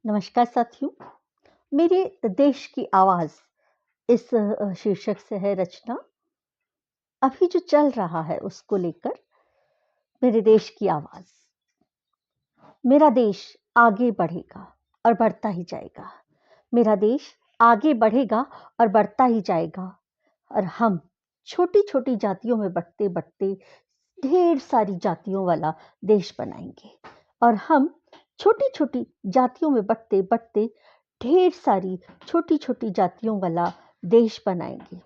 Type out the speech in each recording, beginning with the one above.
नमस्कार साथियों। मेरे देश की आवाज़ इस शीर्षक से है रचना। अभी जो चल रहा है उसको लेकर मेरे देश की आवाज़। मेरा देश आगे बढ़ेगा और बढ़ता ही जाएगा। मेरा देश आगे बढ़ेगा और बढ़ता ही जाएगा। और हम छोटी-छोटी जातियों में बँटते-बँटते ढेर सारी जातियों वाला देश बनाएँगे। और हम छोटी-छोटी जातियों में बँटते-बँटते ढेर सारी छोटी-छोटी जातियों वाला देश बनाएँगे।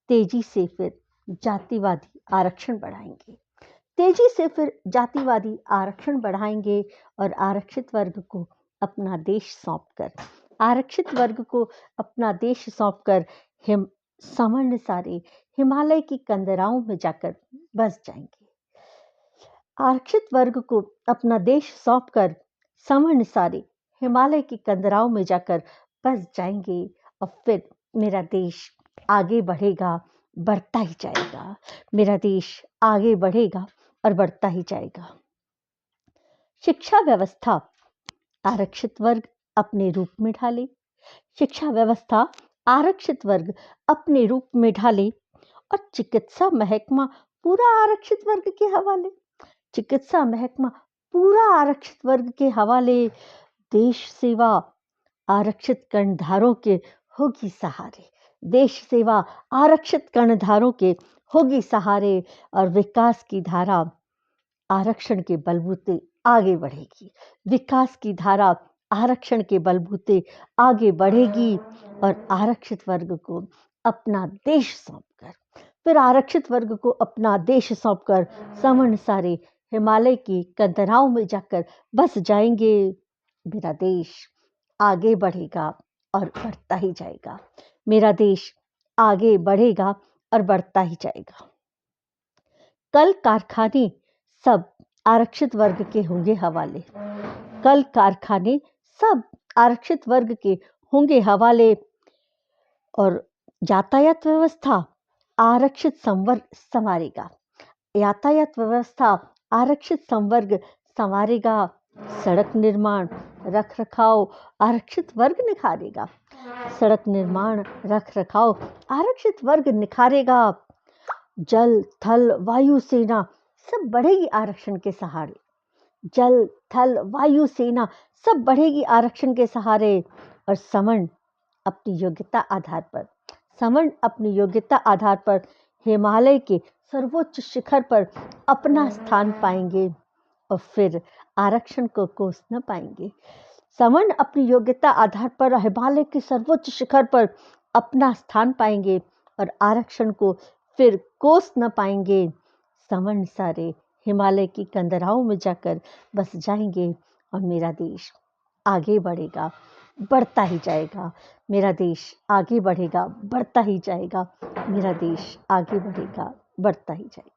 तेज़ी से फिर जातिवादी आरक्षण बढ़ाएँगे। तेज़ी से फिर जातिवादी आरक्षण बढ़ाएँगे और आरक्षित वर्ग को अपना देश सौंपकर हिम सामान्य सारे हिमालय की कंदराओं में जाकर बस जाएँगे। आरक्षित वर्ग को अपना देश सौंपकर सामान्य सारे हिमालय की कंदराओं में जाकर बस जाएँगे और फिर मेरा देश आगे बढ़ेगा, बढ़ता ही जाएगा। मेरा देश आगे बढ़ेगा और बढ़ता ही जाएगा। शिक्षा व्यवस्था आरक्षित वर्ग अपने रूप में ढाले। शिक्षा व्यवस्था आरक्षित वर्ग अपने रूप में ढाले और चिकित्सा महकमा पूरा आरक्षित वर्ग के हवाले। चिकित्सा महकमा पूरा आरक्षित वर्ग के हवाले। देश सेवा आरक्षित कर्णधारों के होगी सहारे। देश सेवा आरक्षित कर्णधारों के होगी सहारे और विकास की धारा आरक्षण के बलबूते आगे बढ़ेगी। विकास की धारा आरक्षण के बलबूते आगे बढ़ेगी और आरक्षित वर्ग को अपना देश सौंपकर फिर आरक्षित वर्ग को अपना देश सौंपकर सामान्य सारे हिमालय की कंदराओं में जाकर बस जाएंगे। मेरा देश आगे बढ़ेगा और बढ़ता ही जाएगा। मेरा देश आगे बढ़ेगा और बढ़ता ही जाएगा। कल कारखाने सब आरक्षित वर्ग के होंगे हवाले। कल कारखाने सब आरक्षित वर्ग के होंगे हवाले और यातायात व्यवस्था आरक्षित संवर्ग संवारेगा। यातायात व्यवस्था आरक्षित संवर्ग संवारेगा। सड़क निर्माण रख रखाव आरक्षित वर्ग निखारेगा। सड़क निर्माण रख रखाव आरक्षित वर्ग निखारेगा। जल थल वायु सेना सब बढ़ेगी आरक्षण के सहारे। जल थल वायु सेना सब बढ़ेगी आरक्षण के सहारे और समन अपनी योग्यता आधार पर हिमालय के सर्वोच्च शिखर पर अपना स्थान पाएंगे और फिर आरक्षण को कोस न पाएंगे। समन अपनी योग्यता आधार पर हिमालय के सर्वोच्च शिखर पर अपना स्थान पाएंगे और आरक्षण को फिर कोस न पाएंगे। समन सारे हिमालय की कंदराओं में जाकर बस जाएंगे और मेरा देश आगे बढ़ेगा, बढ़ता ही जाएगा। मेरा देश आगे बढ़ेगा, बढ़ता ही जाएगा। मेरा देश आगे बढ़ेगा, बढ़ता ही जाएगा।